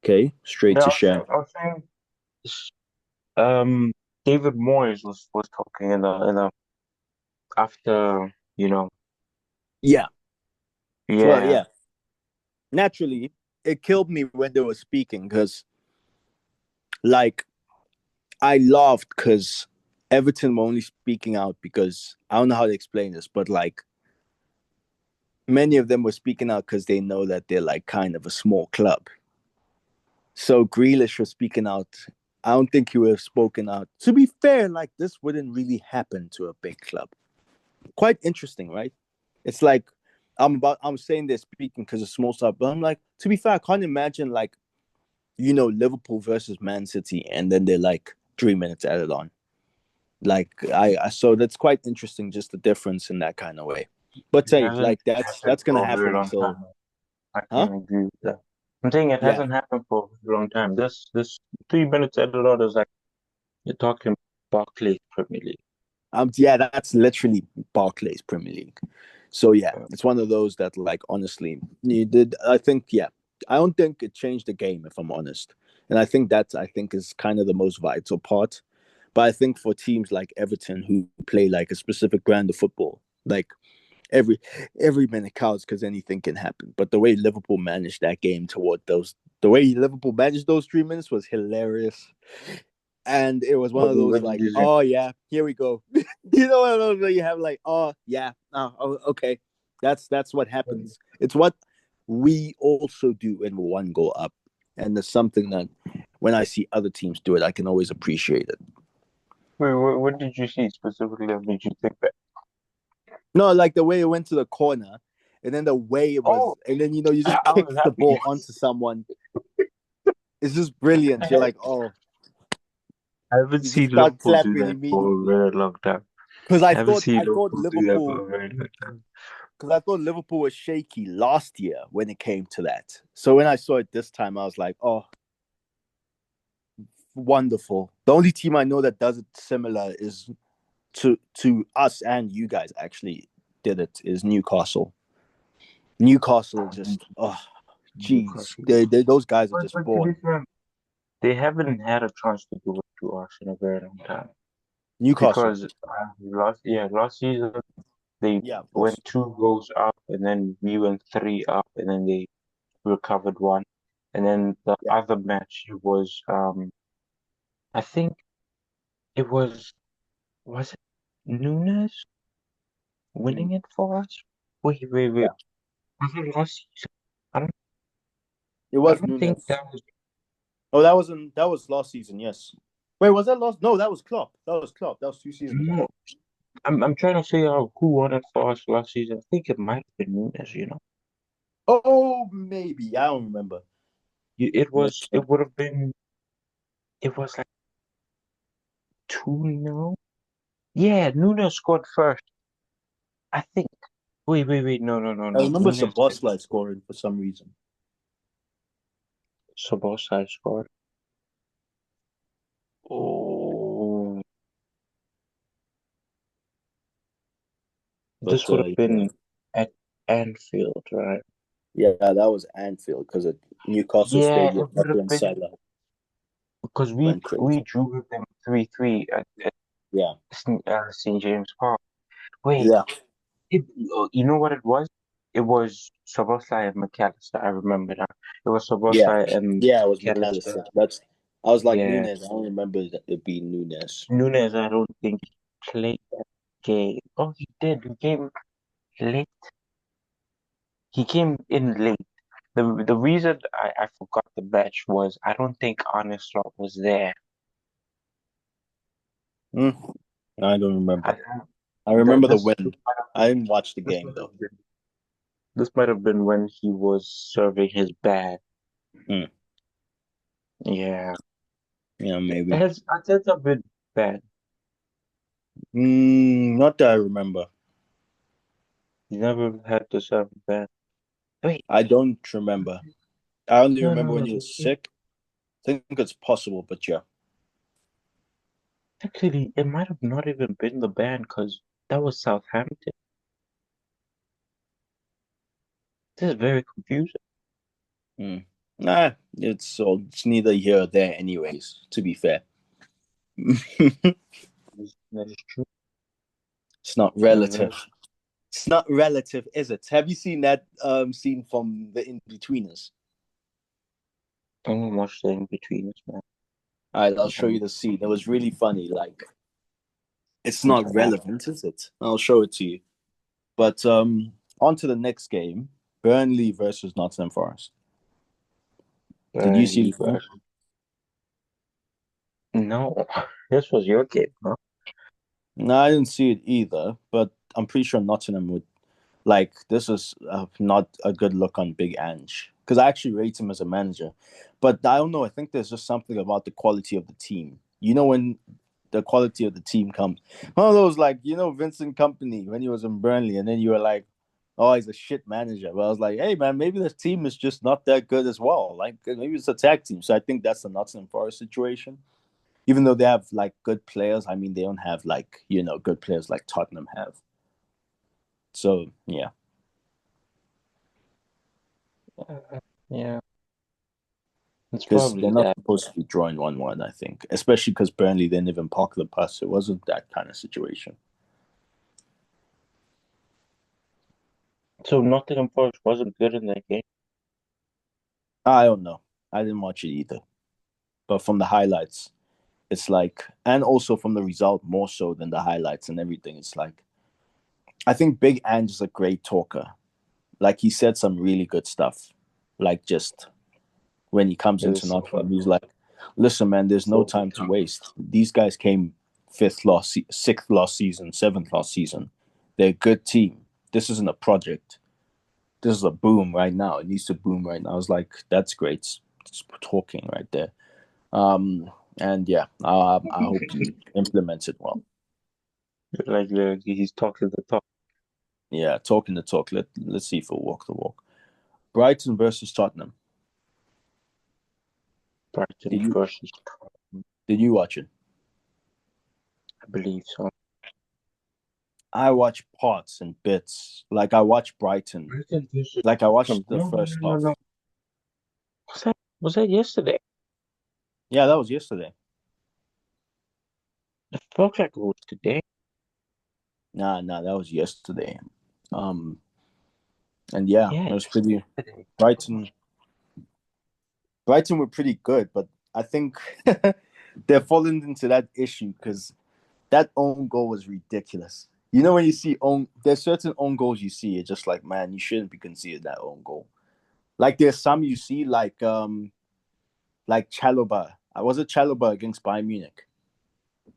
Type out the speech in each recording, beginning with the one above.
Okay, straight No, to share. I was saying, um, David Moyes was talking in a after, you know, Yeah. Well, yeah, yeah. Naturally, it killed me when they were speaking because, like, I laughed because Everton were only speaking out because I don't know how to explain this, but like many of them were speaking out because they know that they're like kind of a small club. So Grealish was speaking out. I don't think he would have spoken out. To be fair, like this wouldn't really happen to a big club. Quite interesting, right? It's like I'm saying they're speaking because of small stuff, but I'm like, to be fair, I can't imagine like, Liverpool versus Man City, and then they're like 3 minutes added on. Like I so that's quite interesting, just the difference in that kind of way. But it say hasn't like that's happened that's gonna for a happen very long until, time. I huh? can agree with that. I'm saying it Yeah. hasn't happened for a long time. This 3 minutes added on is like you're talking Barclays Premier League. Yeah, that's literally Barclays Premier League. So yeah, Yeah. it's one of those that like honestly, you did. I think yeah, I don't think it changed the game if I'm honest, and I think is kind of the most vital part. But I think for teams like Everton who play like a specific brand of football, like every every minute counts because anything can happen. But the way Liverpool managed that game toward the way Liverpool managed those 3 minutes was hilarious. And it was one of those What did like, you say? oh yeah, here we go. One of those where you have like, oh yeah, oh, okay, that's what happens. It's what we also do when we're one goal up, and it's something that when I see other teams do it, I can always appreciate it. Wait, what did you see specifically that made you think that? No, like the way it went to the corner, and then the way it Oh, was, and then you just I was kick the happy. ball onto someone. It's just brilliant. You're like, oh, I haven't you just seen start Liverpool do clapping that for a immediately. very long time. Because I haven't seen I thought Liverpool do that Liverpool for a very long time. because I thought Liverpool was shaky last year when it came to that. So when I saw it this time, I was like, oh, wonderful. The only team I know that does it similar is to us, and you guys actually did it, is Newcastle. Newcastle just, oh, geez, Newcastle. those guys are just But to be born. fair, they haven't had a chance to do it to us in a very long time. Newcastle, Because last season they yeah, of went course, 2 goals up, and then we went three up, and then they recovered one, and then the yeah. other match it was I think it was it Nunes Mm, winning it for us? Wait. yeah. Was it last season? I don't It I was don't think Nunes. that was Oh, that was last season. Yes. Wait, was that last? No, that was Klopp. That was Klopp. That was 2 seasons no. ago. I'm trying to figure out who won it for us last season. I think it might have been Nunes. Oh, maybe I don't remember. It would have been it was like 2-0. Yeah, Nunes scored first. I think. Wait. I No. remember Nunes did. Sabosla scoring for some reason. Sabosai scored. Oh, But this would have yeah, been at Anfield, right? yeah, that was Anfield because at Newcastle Yeah, Stadium, it would Echo have and been Salah because we went crazy. we drew with them 3-3 at Yeah, St. James Park. Wait, yeah, you know what it was? It was Szoboszlai and McAllister. I remember now. It was yeah, Szoboszlai and yeah. It was McAllister. McAllister. I was like Yeah, Nunes. I don't remember it being Nunes. Nunes. I don't think he played that game. Oh, he did. He came late. He came in late. The reason I forgot the match was I don't think Arne Slot was there. Mm, I don't remember. I I that remember the this win. I didn't watch the this game might though. have been this might have been when he was serving his bag. Mm, Yeah, yeah, maybe. has Arteta been bad? Not that I remember. He never had to serve a bad. Wait, I don't remember. I only remember when no. he was sick. I think it's possible, but yeah. Actually, it might have not even been the band because that was Southampton. This is very confusing. Mm. Nah, it's neither here or there, anyways. To be fair, it's That is true. not That is very. relative. It's not relative, is it? Have you seen that scene from the In Betweeners? I don't watch the in between us, man. All right, I'll show Um, you the scene. It was really funny. Like, it's yeah, not relevant, is it? I'll show it to you. But on to the next game: Burnley versus Nottingham Forest. Did you see Burnley the game? versus. No, this was your game, huh? No, I didn't see it either. But I'm pretty sure Nottingham would like. This is not a good look on Big Ange because I actually rate him as a manager. But I don't know. I think there's just something about the quality of the team. You know, when the quality of the team comes. One of those like Vincent Company when he was in Burnley, and then you were like, "Oh, he's a shit manager." But I was like, "Hey, man, maybe this team is just not that good as well. Like maybe it's a tag team." So I think that's the Nottingham Forest situation. Even though they have like good players, I mean they don't have like good players like Tottenham have. So yeah, Yeah, it's because they're probably not that. supposed to be drawing 1-1. I think, especially because Burnley didn't even park the bus. It wasn't that kind of situation. So Nottingham Forest wasn't good in that game. I don't know. I didn't watch it either, but from the highlights, it's like, and also from the result more so than the highlights and everything. It's like, I think Big Ange is a great talker. Like he said some really good stuff. Like just when he comes It into was Nottingham, he's like, "Listen, man, there's no time to waste. These guys came sixth last season, seventh last season. They're a good team. This isn't a project. This is a boom right now. It needs to boom right now." I was like, "That's great. It's talking right there." And yeah, I hope he implements it well. like he's talking the talk. Yeah, talking the talk. Let's see if he'll walk the walk. Brighton versus Tottenham. Brighton Did you versus Tottenham, did you watch it? I believe so. I watched parts and bits. Like I watched Brighton. Brighton versus Like I Tottenham. watched the No, no, first no, no, half. no. Was that yesterday? Yeah, that was yesterday. It felt like it was today. Nah, that was yesterday. Um, and yeah, Yeah, it was it's pretty. yesterday. Brighton, Brighton were pretty good, but I think they're falling into that issue because that own goal was ridiculous. You know when you see there's certain own goals you see, it's just like, man, you shouldn't be considered that own goal. Like there's some you see like Chalobah. Was it Chalobah against Bayern Munich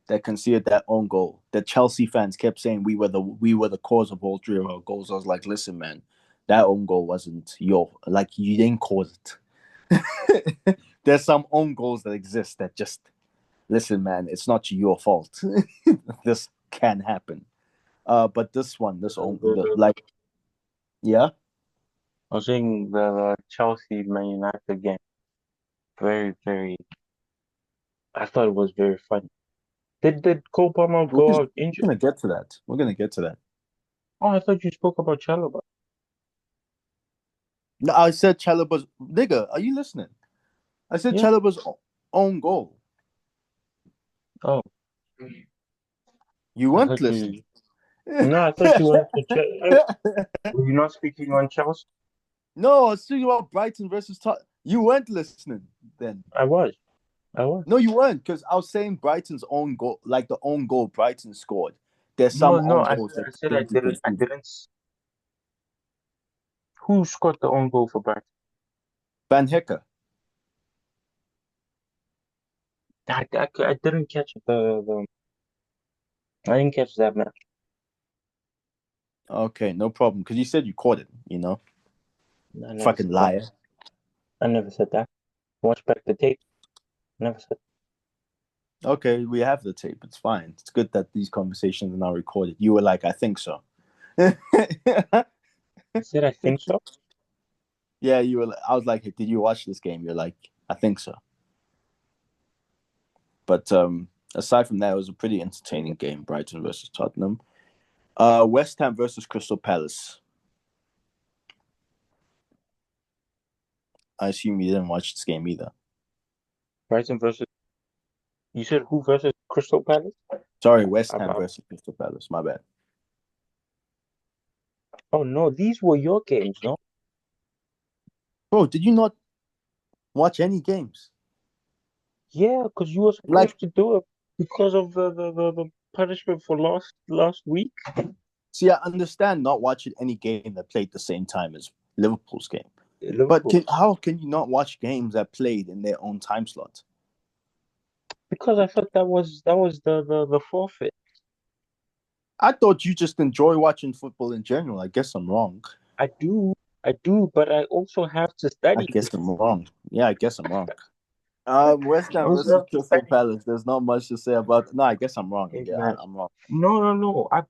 that conceded that own goal? The Chelsea fans kept saying we were the cause of all three of our goals. I was like, listen, man, that own goal wasn't you didn't cause it. There's some own goals that exist that just listen, man, it's not your fault. This can happen. But this one, this own like yeah. I was saying the Chelsea Man United game. Very, very. I thought it was very funny. Did Cole Palmer We're go gonna, out we're injured? gonna get to that. We're gonna get to that. Oh, I thought you spoke about Chalobah. No, I said Chalobah's nigga. Are you listening? I said Yeah. Chalobah's own goal. Oh, You I weren't thought listening. you. No, I thought you went to Chelsea. Were you not speaking on Chelsea? No, I was speaking about Brighton versus Tottenham. You weren't listening then. I was. I was. No, you weren't, because I was saying Brighton's own goal, like the own goal Brighton scored. There's No, some no. own I goals said. that I said I shouldn't be didn't. I conceded. didn't. Who scored the own goal for Brighton? Van Hecker. I didn't catch the. I didn't catch that match. Okay, no problem. Because you said you caught it, I never Fucking said that. liar. I never said that. Watch back the tape. Never said. Okay, we have the tape. It's fine. It's good that these conversations are now recorded. You were like, I think so. I said I think so. Yeah, you were. I was like, hey, did you watch this game? You're like, I think so. But aside from that, it was a pretty entertaining game. Brighton versus Tottenham. West Ham versus Crystal Palace. I assume you didn't watch this game either. Brighton versus. You said who versus Crystal Palace? Sorry, West Ham About. versus Crystal Palace. My bad. Oh no, these were your games, no? Bro, did you not watch any games? Yeah, because you were Like, supposed to do it because of the punishment for last week. see, I understand not watching any game that played the same time as Liverpool's game. But Liverpool. how can you not watch games that played in their own time slot? Because I thought that was the forfeit. I thought you just enjoy watching football in general. I guess I'm wrong. I do, I do, but I also have to I study. guess I'm wrong. Yeah, I guess I'm wrong. West I Ham also versus have to Crystal study. Palace. There's not much to say about. No, I guess I'm wrong. Hey Yeah, man, I'm wrong. no, no, no. I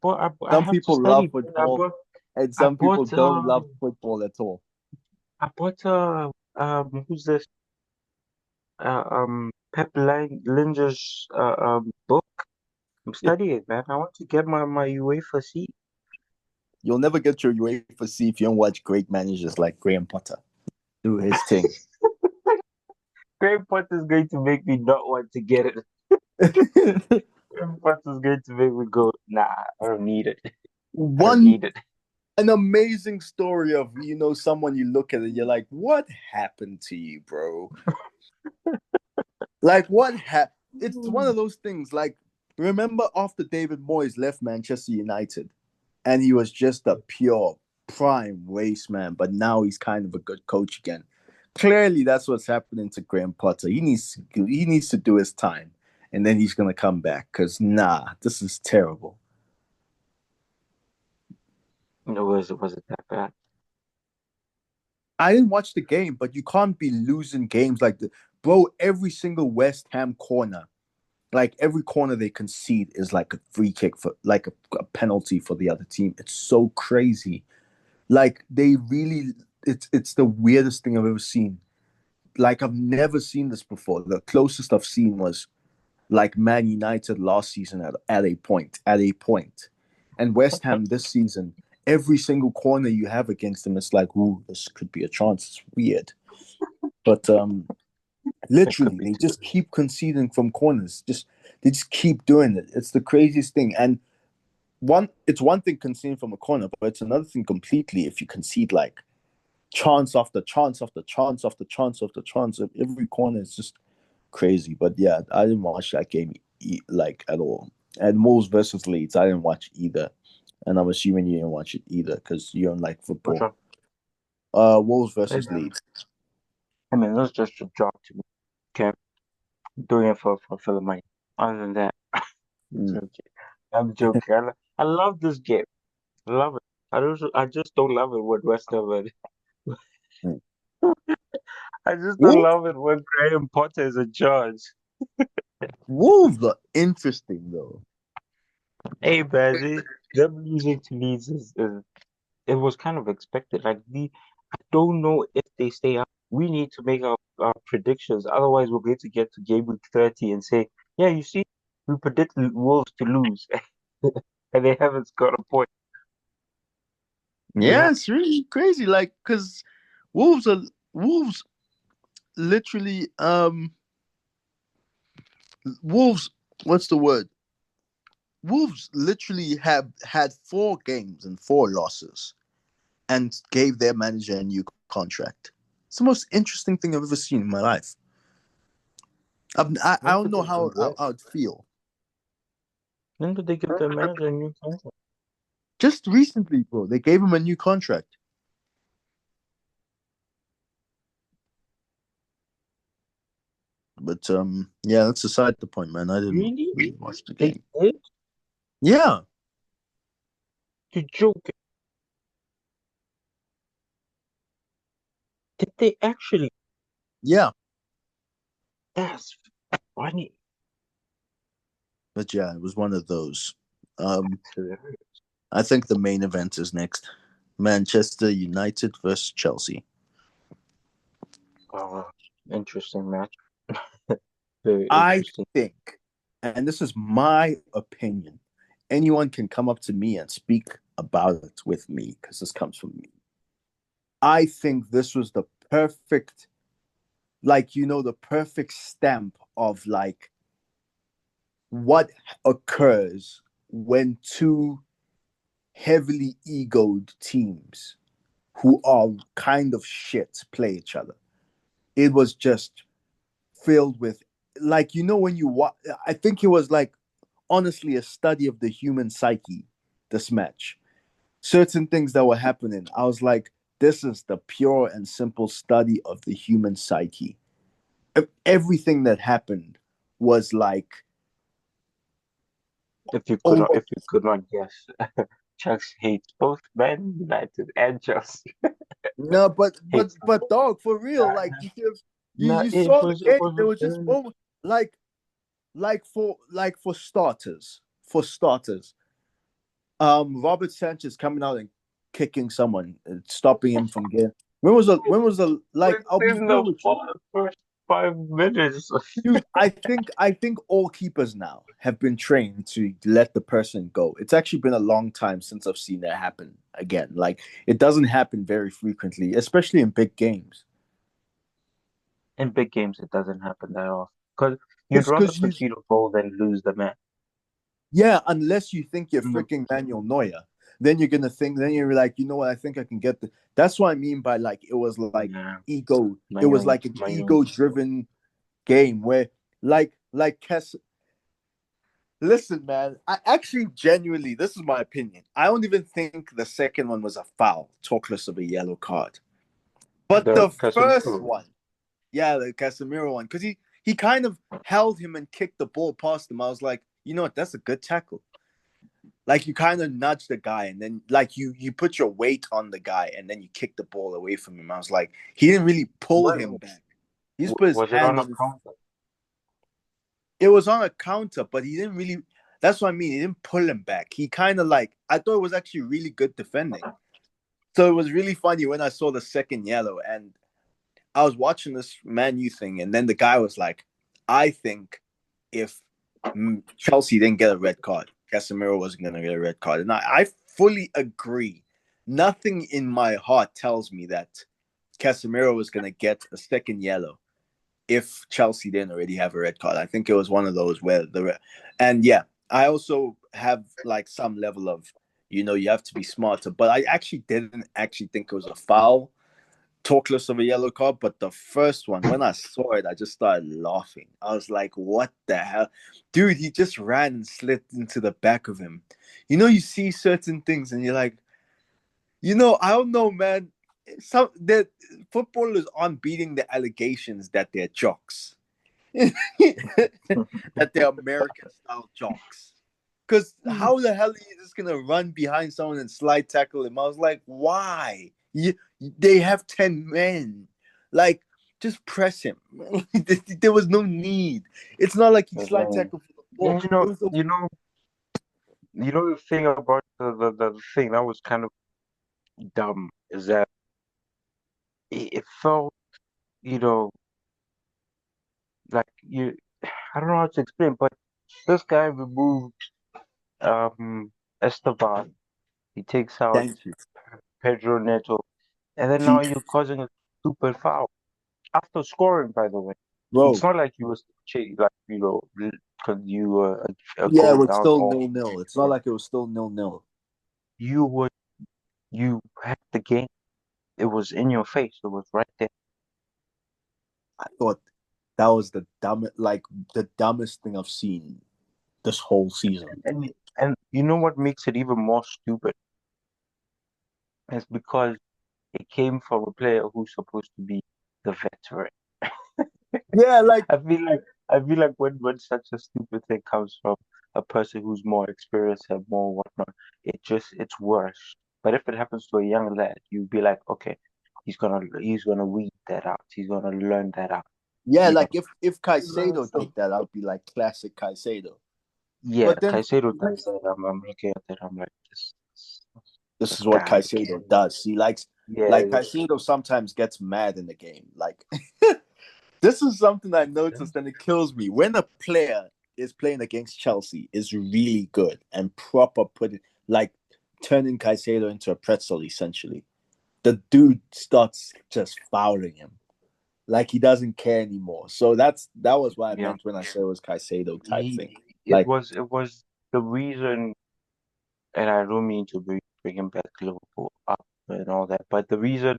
Some have to people love study, man. football, and I some people bought don't love football at all. I bought who's this Linger's book. I'm studying, man. I want to get my UEFA seat. You'll never get your UEFA C if you don't watch great managers like Graham Potter do his thing. Graham Potter's going to make me not want to get it. Graham Potter's going to make me go, nah, I don't need it. I don't One need it. an amazing story of someone you look at and you're like, what happened to you, bro? Like what happened? It's one of those things. Like remember after David Moyes left Manchester United, and he was just a pure prime waste man, but now he's kind of a good coach again. Clearly, that's what's happening to Graham Potter. He needs to do his time, and then he's gonna come back. Cause this is terrible. No, was it that bad? I didn't watch the game, but you can't be losing games like the bro. Every single West Ham corner, like every corner they concede is like a free kick for like a penalty for the other team. It's so crazy. Like they really, it's the weirdest thing I've ever seen. Like I've never seen this before. The closest I've seen was like Man United last season at a point, and West Ham this season. Every single corner you have against them, it's like, ooh, this could be a chance. It's weird, but That could literally, be they too. just keep conceding from corners. They just keep doing it. It's the craziest thing. And it's one thing conceding from a corner, but it's another thing completely if you concede like chance after chance after chance after chance after chance of every corner. It's just crazy. But yeah, I didn't watch that game like at all. And Wolves versus Leeds, I didn't watch either. And I'm assuming you didn't watch it either because you don't like Which football. one? Wolves Hey, versus man. Leeds. I mean, that's just a job to me. Okay, doing it for the money. Other than that, I'm Mm. joking. I'm joking. I love this game. I love it. I just don't love it when West Ham. Mm. I just don't Wolves, love it when Graham Potter is in charge. Wolves are interesting though. Hey, man, them losing to Leeds is it was kind of expected. Like I don't know if they stay up. We need to make our predictions. Otherwise, we're going to get to game week 30 and say, yeah, you see, we predicted Wolves to lose, and they haven't scored a point. You Yeah, know, it's really crazy. Like, cause Wolves literally Wolves. What's the word? Wolves literally have had 4 games and 4 losses, and gave their manager a new contract. It's the most interesting thing I've ever seen in my life. I when don't did know they do how that? I'd feel. When did they give their manager a new contract? Just recently, bro, they gave him a new contract. But yeah, that's aside the point, man. I didn't Really? really watch the They game. did? Yeah, You joking? Did they actually? yeah, That's funny. but yeah, it was one of those. Um, That's hilarious. I think the main event is next: Manchester United versus Chelsea. Oh, interesting match. Very I interesting. think, and this is my opinion, anyone can come up to me and speak about it with me because this comes from me. I think this was the perfect. like the perfect stamp of like what occurs when two heavily egoed teams who are kind of shit play each other. It was just filled with like when you watch. I think it was like honestly a study of the human psyche. This match, certain things that were happening, I was like, this is the pure and simple study of the human psyche. Everything that happened was like If almost you could not guess, Chelsea hates both Man United and Chelsea. no, Hates them but both. dog, for real, Uh, like no, you saw the it game. was There was just moment like for starters, Robert Sanchez coming out and kicking someone, stopping him from getting. When was the like? I'll be within real the with you, first 5 minutes. dude. I think all keepers now have been trained to let the person go. It's actually been a long time since I've seen that happen again. Like it doesn't happen very frequently, especially in big games. In big games, it doesn't happen that often. Because you'd It's rather because you, concede a goal than lose the match. yeah, unless you think you're Mm. freaking Manuel Neuer, then you're gonna think. Then you're like, you know what? I think I can get the. That's what I mean by like it was like Nah, ego. It was Manuel, like an Manuel. ego-driven game where like Kes. Listen, man. I actually genuinely, this is my opinion. I don't even think the second one was a foul, talk less of a yellow card. But The the first Casemiro. one, yeah, the Casemiro one, because he kind of held him and kicked the ball past him. I was like, you know what? That's a good tackle. Like you kind of nudge the guy, and then like you put your weight on the guy, and then you kick the ball away from him. I was like, he didn't really pull him What back. He just put his was it on hand a on his. counter? It was on a counter, but he didn't really. That's what I mean. He didn't pull him back. He kind of like I thought it was actually really good defending. So it was really funny when I saw the second yellow, and I was watching this Man U thing, and then the guy was like, "I think if Chelsea didn't get a red card, Casemiro wasn't going to get a red card," and I fully agree. Nothing in my heart tells me that Casemiro was going to get a second yellow if Chelsea didn't already have a red card. I think it was one of those where and yeah, I also have like some level of you have to be smarter, but I actually didn't actually think it was a foul talk less of a yellow card, but the first one, when I saw it, I just started laughing. I was like, what the hell? Dude, he just ran and slid into the back of him. You see certain things and you're like, I don't know, man. Some that footballers aren't beating the allegations that they're jocks. That they're American style jocks. Because how the hell are you just gonna run behind someone and slide tackle him? I was like, why? They have 10 men. Like, just press him. There was no need. It's not like he And slide then, tackle for the ball. and It was a the thing about the thing that was kind of dumb is that it felt, you know, like I don't know how to explain, but this guy removed Esteban. He takes out thank you. Pedro Neto, and then now See, you're causing a stupid foul after scoring. By the way, it's bro. not like you was like because you were a Yeah, it goal was down still or 0-0. It's not like it was still 0-0. you would you had the game. It was in your face. It was right there. I thought that was the dumbest thing I've seen this whole season. And you know what makes it even more stupid? It's because it came from a player who's supposed to be the veteran. Yeah, like I feel like when such a stupid thing comes from a person who's more experienced and more whatnot, it's worse. But if it happens to a young lad, you'd be like, okay, he's gonna weed that out. He's gonna learn that out. yeah, You know. like if Caicedo So did that, I'd be like classic Caicedo. yeah, But then Caicedo does that. I'm looking at that. I'm like, this this is what guy Caicedo again. does. He likes like Yeah, Caicedo sometimes gets mad in the game. Like this is something I noticed and it kills me. When a player is playing against Chelsea is really good and proper putting like turning Caicedo into a pretzel essentially. The dude starts just fouling him. Like he doesn't care anymore. So that was what I Yeah. meant when I said it was Caicedo type He thing. it Like, was it was the reason, and I don't mean to bring him back Liverpool up and all that, but the reason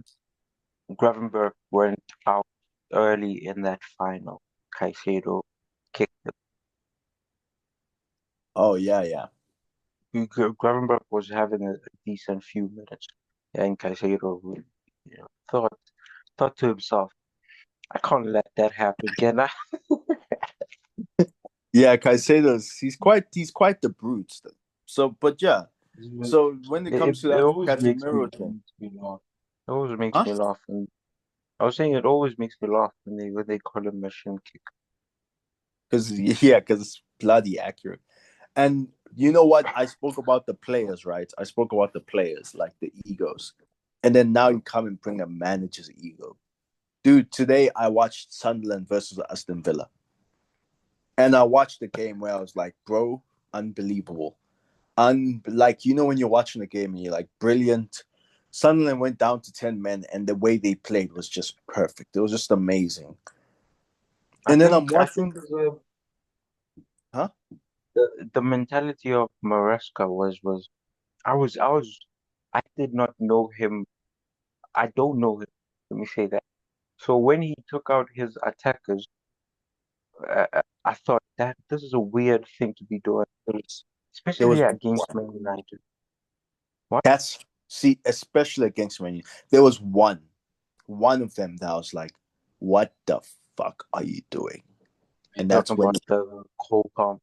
Gravenberch went out early in that final, Caicedo kicked oh yeah, yeah. Gravenberch was having a decent few minutes, and Caicedo thought to himself, I can't let that happen, can I? Yeah, Caicedo's he's quite the brute. So, but yeah. So when it comes to It that always Casemiro thing, makes me laugh. It always makes huh? me laugh, and I was saying it always makes me laugh when they call him machine kick. Because yeah, because it's bloody accurate. And you know what? I spoke about the players, right? I spoke about the players, like the egos. And then now you come and bring a manager's ego. Dude, today I watched Sunderland versus Aston Villa. And I watched the game where I was like, bro, unbelievable. Like, you know, when you're watching the game and you're like, brilliant. Sunderland went down to 10 men, and the way they played was just perfect. It was just amazing. And then I'm I watching, think huh? the mentality of Maresca was I did not know him. I don't know him. Let me say that. So when he took out his attackers, I thought that this is a weird thing to be doing, There especially was against Man United. What? That's see, especially against Man United. There was one of them that I was like, "What the fuck are you doing?" Are you And talking that's when, about the Cole Palm?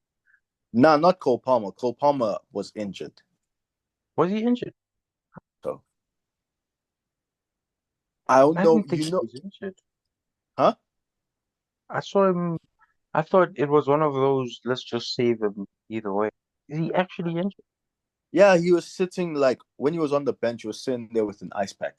nah, not Cole Palmer. Cole Palmer was injured, Was he injured? so I don't I know. didn't think You he know, was injured. huh? I saw him. I thought it was one of those, let's just save him either way. Is he actually injured? Yeah, he was sitting like when he was on the bench, he was sitting there with an ice pack.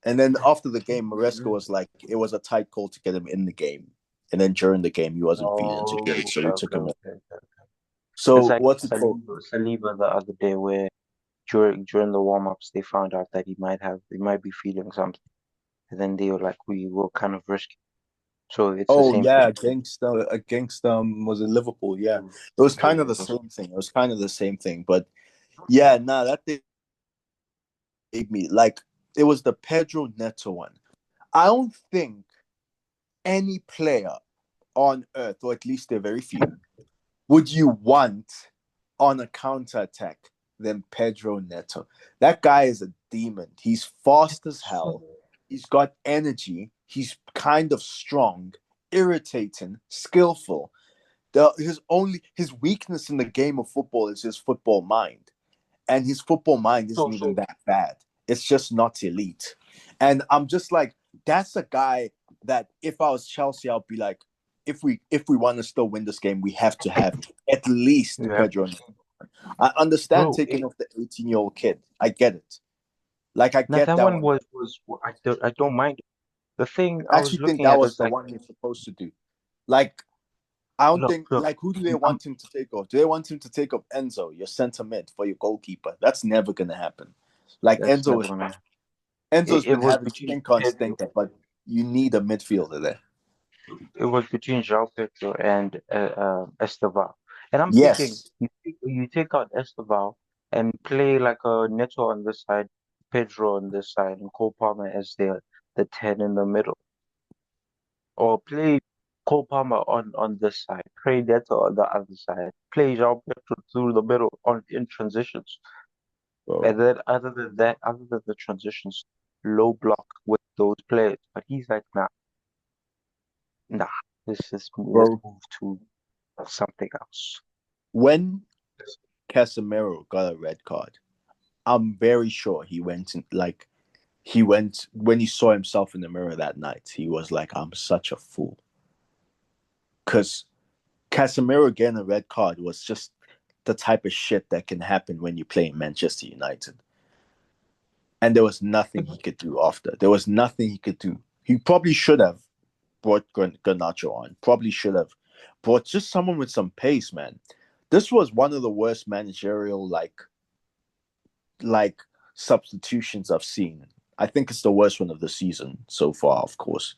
And then after the game, Maresca was like, it was a tight call to get him in the game. And then during the game, he wasn't feeling too Oh, good, so okay, we okay, took him in. okay, okay. It's So like what's it called? Saliba the other day, where during the warm-ups they found out that he might be feeling something, and then they were like, we will kind of risk it. So it's the Oh same yeah, thing. against was it Liverpool? Yeah, it was kind of the Liverpool. same thing. It was kind of the same thing, but yeah, nah, that thing made me like it was the Pedro Neto one. I don't think any player on earth, or at least there are very few, would you want on a counter attack than Pedro Neto. That guy is a demon. He's fast as hell. He's got energy. He's kind of strong, irritating, skillful. His weakness in the game of football is his football mind, and his football mind isn't So, even so that bad. It's just not elite. And I'm just like, that's a guy that if I was Chelsea, I'll be like, if we want to still win this game, we have to have at least you have Pedro. I understand bro. taking off the 18-year-old kid. I get it. Like I Now get that that one one. was I don't mind it. The thing I I was actually think looking that at was is the like, one you're supposed to do. Like I don't think look, like who do they I'm want him to take off? Do they want him to take off Enzo, your center mid, for your goalkeeper? That's never gonna happen. Like that's Enzo never is gonna happen. Enzo's It been was having between stink on Pedro. stinker, but you need a midfielder there. It was between João Pedro and Esteval. And I'm thinking, Yes. you take out Esteval and play like a Neto on this side, Pedro on this side, and Cole Palmer as the 10 in the middle. Or play Cole Palmer on this side, play Neto on the other side, play João Pedro through the middle in transitions. Bro. And then other than the transitions, low block with those players. But he's like, nah, let's Bro. move to something else. When Casemiro got a red card, I'm very sure he went when he saw himself in the mirror that night, he was like, I'm such a fool. Because Casemiro getting a red card was just the type of shit that can happen when you play in Manchester United. And there was nothing he could do after. There was nothing he could do. He probably should have brought Garnacho on. Probably should have brought just someone with some pace, man. This was one of the worst managerial like substitutions I've seen. I think it's the worst one of the season so far, of course.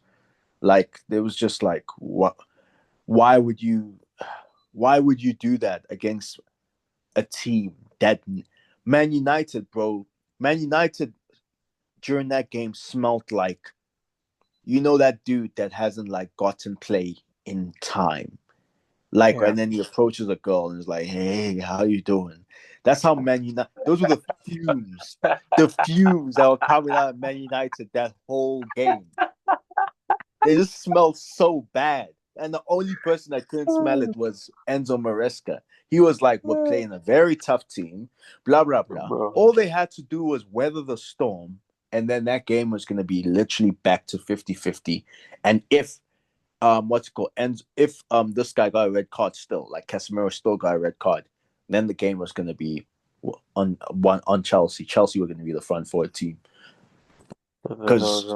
Like there was just like what why would you why would you do that against a team that Man United, bro? Man United during that game smelt like that dude that hasn't like gotten play in time. Like, Yeah. and then he approaches a girl and is like, "Hey, how you doing?" That's how Man United. Those were the fumes that were coming out of Man United that whole game. They just smelled so bad. And the only person that couldn't smell it was Enzo Maresca. He was like, "We're playing a very tough team, blah, blah, blah." Bro, All they had to do was weather the storm. And then that game was going to be literally back to 50-50. And if, what's it called? And if this guy got a red card still, like Casemiro still got a red card, then the game was going to be on Chelsea. Chelsea were going to be the front forward team. Because,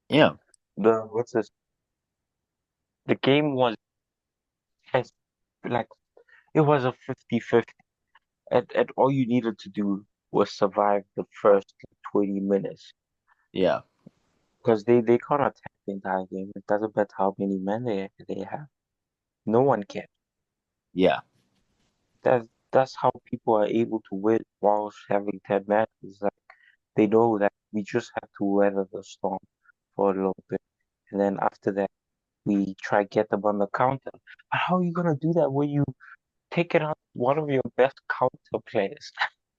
yeah. what's this? The game was as like it was a 50-50. And all you needed to do was survive the first 20 minutes. Yeah. Because they can't attack the entire game. It doesn't matter how many men they have. No one can. Yeah. That's how people are able to win whilst having 10 matches. Like they know that we just have to weather the storm for a little bit. And then after that we try get them on the counter. But how are you gonna do that when you taking out one of your best counter players?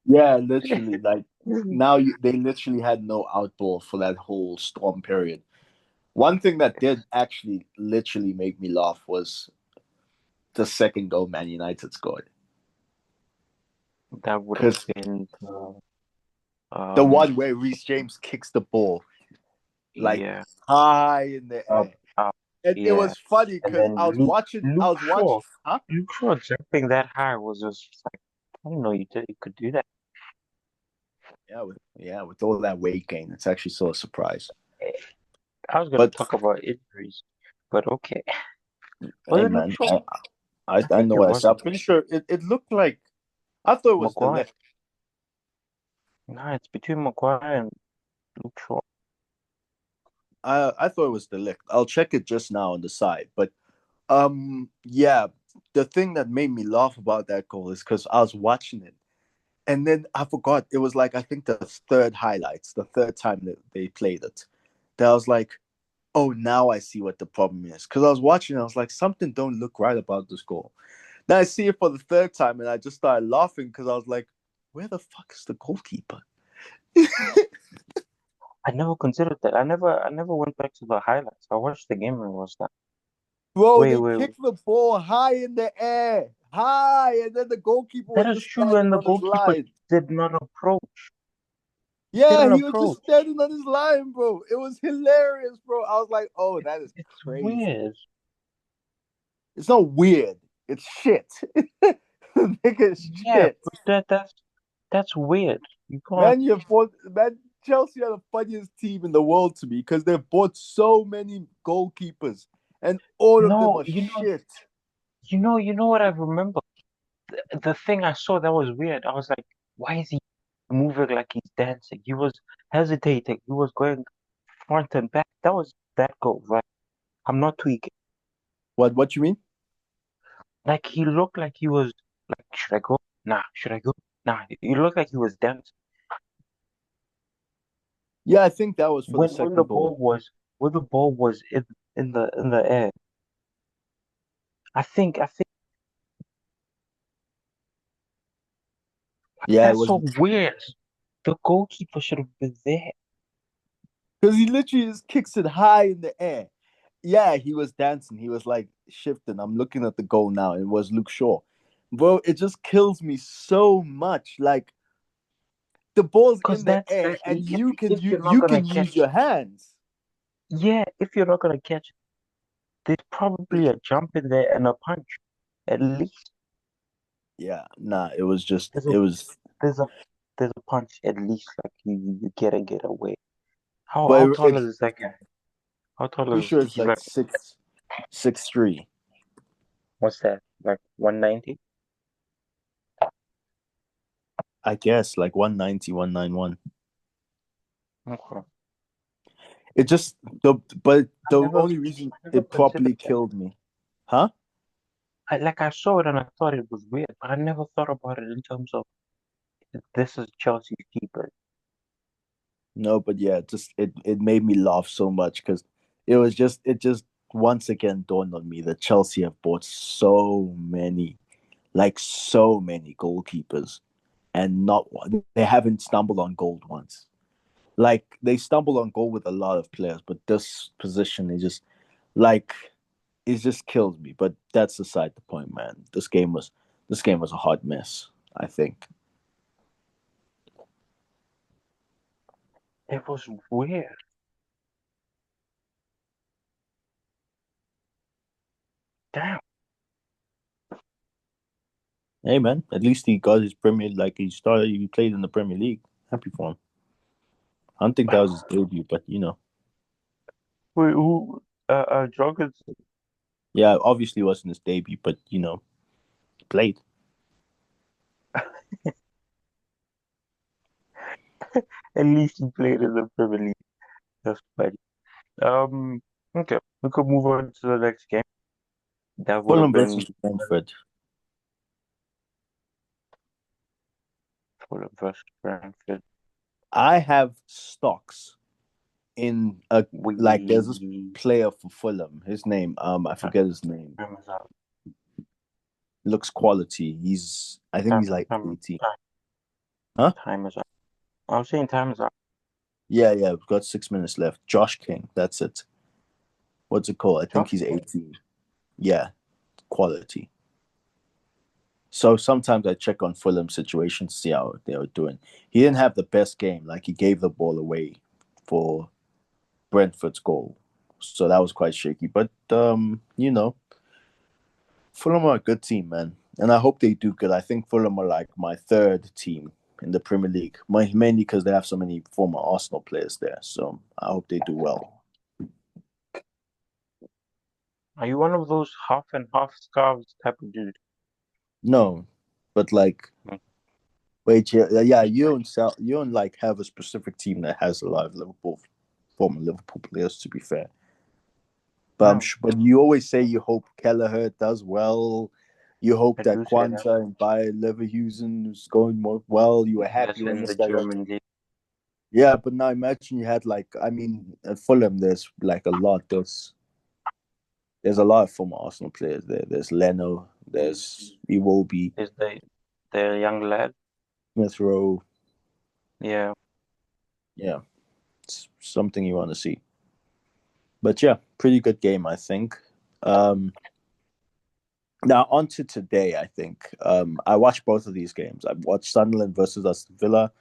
Yeah, literally. Like now, they literally had no outball for that whole storm period. One thing that did actually literally make me laugh was the second goal Man United scored. That would have Because been the um one where Reece James kicks the ball like yeah, high in the up, air. up, And it yeah. was funny And because then I Luke was Shaw, watching, huh? Luke Shaw jumping that high was just like I didn't know you could do that. With all that weight gain, it's actually still a surprise. I was gonna But talk about injuries, but okay. Was hey, it Luke man, Shaw? I I think know it what I was said. I'm pretty sure it looked like I thought it was the Maguire. lift. Nah, it's between Maguire and Luke Shaw. I thought it was the lift. I'll check it just now on the side. But yeah, the thing that made me laugh about that goal is because I was watching it, and then I forgot it was like I think the third highlights, the third time that they played it. That I was like, oh, now I see what the problem is. Because I was watching, I was like, something don't look right about this goal. Then I see it for the third time, and I just started laughing because I was like, where the fuck is the goalkeeper? I never considered that. I never went back to the highlights. I watched the game and was like, Bro, wait, they wait, wait. kicked the ball high in the air, high, and then the goalkeeper That was is just true, standing and the on his goalkeeper line. did not approach. He Yeah, didn't he was just approach. standing on his line, bro. It was hilarious, bro. I was like, oh, that is It's crazy. weird. It's not weird. It's shit. Nigga, it's Yeah, shit. but that's weird. You can't. Man, Chelsea are the funniest team in the world to me because they've bought so many goalkeepers and all of them No, are shit. you know what I remember? The thing I saw that was weird. I was like, why is he moving like he's dancing? He was hesitating. He was going front and back. That was that goal, right? I'm not tweaking. What you mean? Like he looked like he was like, should I go? Nah. Should I go? Nah. He looked like he was dancing. Yeah, I think that was for the When the second goal. ball was when the ball was in the air. I think Yeah, it that's was so weird. The goalkeeper should have been there. because he literally just kicks it high in the air. Yeah, he was dancing. He was like shifting. I'm looking at the goal now. It was Luke Shaw. Bro, it just kills me so much. Like the ball's Cause in the that's air that and if you're not you gonna can use catch your hands. yeah, if you're not gonna catch it, there's probably a jump in there and a punch. At least Yeah, nah, it was just there's a it was there's a there's a punch at least like you get away. but How tall it's is that guy? How tall pretty is sure it's he's like like 6'3". what's that? Like 190? I guess like 190, 191. Okay. It just but I the never, only reason I never it considered properly that. killed me, huh? I saw it and I thought it was weird, but I never thought about it in terms of this is Chelsea's keeper. No, but yeah, it made me laugh so much because it just once again dawned on me that Chelsea have bought so many goalkeepers, and not one they haven't stumbled on gold once. Like they stumble on goal with a lot of players, but this position is just like it just kills me. But that's aside the point, man. This game was a hot mess, I think. It was weird. Damn. Hey man, at least he got his Premier like he played in the Premier League. Happy for him. I don't think that was his debut, but Wait, who? Jorgensen. yeah, obviously it wasn't his debut, but he played. At least he played in the Premier League. That's funny. Um. Okay, we could move on to the next game. That would have Fulham been versus Brentford. Fulham versus Brentford. I have stocks in a like there's this We player for Fulham. His name, I forget his name. time is up. Looks quality. I think Time, he's like time, 18. time, Huh? time is up. I was saying time is up. Yeah, yeah. We've got 6 minutes left. Josh King. That's it. What's it called? I think Josh he's King. 18. Yeah, quality. So sometimes I check on Fulham situation to see how they were doing. He didn't have the best game. Like he gave the ball away for Brentford's goal. So that was quite shaky. But Fulham are a good team, man. And I hope they do good. I think Fulham are like my third team in the Premier League. Mainly because they have so many former Arsenal players there. So I hope they do well. Are you one of those half and half scarves type of dude? No. But like Mm. wait, yeah, you don't like have a specific team that has a lot of former Liverpool players, to be fair. But No, but you always say you hope Kelleher does well. You hope I that do say that. Kwanzaa and Bayer Leverkusen is going more well. You were happy That's when in they the started. German league. Yeah, but now imagine you had like I mean at Fulham there's like a lot. There's a lot of former Arsenal players there. There's Leno, there's Iwobi, Is the young lad? Smith Rowe. Yeah, Yeah, it's something you want to see. But yeah, pretty good game, I think. Um, Now on to today, I think. I watched both of these games. I watched Sunderland versus Aston Villa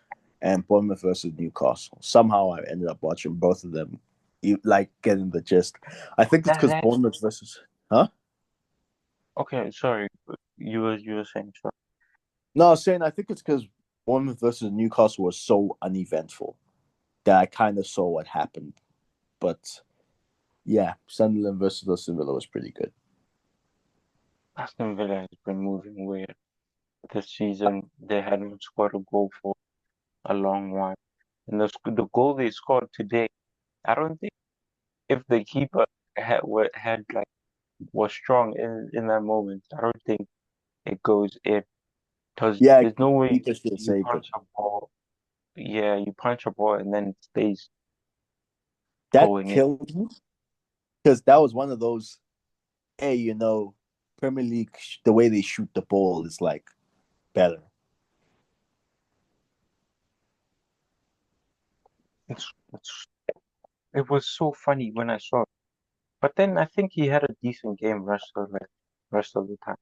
and Bournemouth versus Newcastle. Somehow I ended up watching both of them, like getting the gist. I think it's that because that. Bournemouth versus huh? Okay, sorry. You were saying so. No, I was saying I think it's because Bournemouth versus Newcastle was so uneventful that I kind of saw what happened. But yeah, Sunderland versus Aston Villa was pretty good. Aston Villa has been moving weird this season. They hadn't scored a goal for a long while, and the goal they scored today, I don't think if the keeper had like was strong in that moment, I don't think it goes in because Yeah, there's no way keeper should you save it. punch a ball. Yeah, you punch a ball and then it stays That going in. killed me because that was one of those hey, Premier League, the way they shoot the ball is like better. It's it was so funny when I saw it. But then I think he had a decent game rest of the time.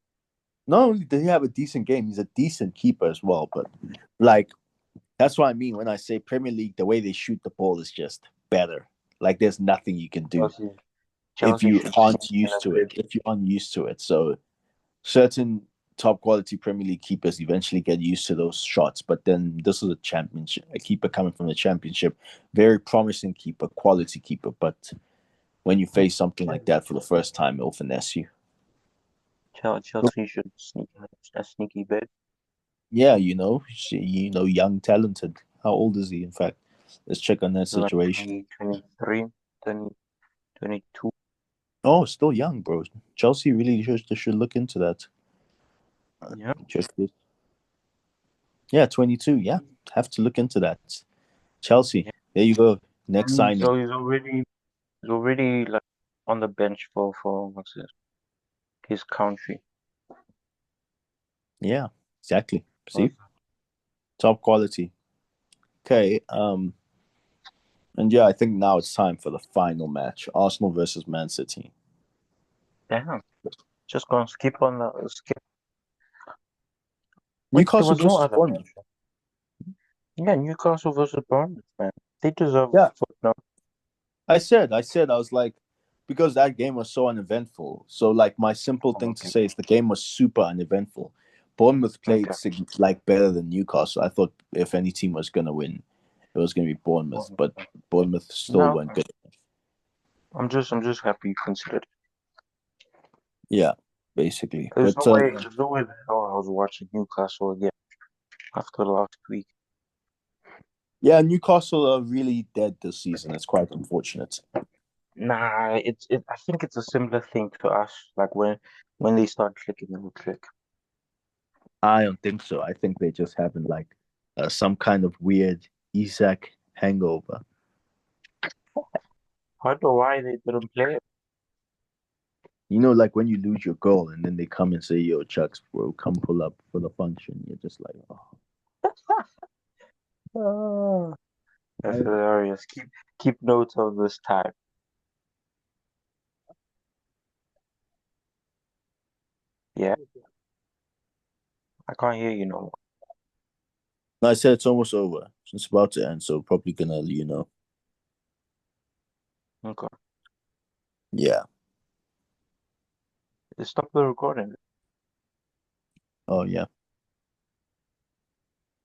Not only did he have a decent game, he's a decent keeper as well. But like that's what I mean when I say Premier League, the way they shoot the ball is just better. Like there's nothing you can do Chelsea if Chelsea you should aren't sneak in used a to it. bit. If you aren't used to it, so certain top quality Premier League keepers eventually get used to those shots. But then this is a championship, a keeper coming from the championship, very promising keeper, quality keeper. But when you face something like that for the first time, it'll finesse you. Chelsea should sneak in a sneaky bit. Yeah, young, talented. How old is he, in fact? Let's check on that He's like situation. 20, 23, 20, 22. Oh, still young, bro. Chelsea really should look into that. Yeah. Check this. Yeah, 22. Yeah, have to look into that. Chelsea. Yeah. There you go. Next signing. So he's already like on the bench for what's it? His country. Yeah, exactly. Well, See, top quality. Okay. And yeah, I think now it's time for the final match: Arsenal versus Man City. damn. Just gonna skip on the skip. Wait, there Newcastle was no versus other Bournemouth. match. Yeah, Newcastle versus Bournemouth, man. They deserve a Yeah, footnote. I was like, because that game was so uneventful. So like, my simple Oh, thing to okay. say is the game was super uneventful. Bournemouth played Okay. like better than Newcastle. I thought if any team was gonna win, it was gonna be Bournemouth, Bournemouth. but Bournemouth still No, weren't good. I'm just happy you considered. Yeah, basically. There's But no way. There's no way the hell I was watching Newcastle again after last week. yeah, Newcastle are really dead this season. It's quite unfortunate. Nah, I think it's a similar thing to us. Like when they start clicking, it will click. I don't think so. I think they just having like some kind of weird Isaac hangover. I don't know why they didn't play it. You know, like when you lose your goal and then they come and say, "Yo, Chucks, bro, come pull up for the function." You're just like, "Oh, Oh, that's I, hilarious. Keep notes of this time. Yeah, I can't hear you no more. no, I said it's almost over. It's about to end, so probably gonna, Okay, yeah. stop the recording. Oh, yeah.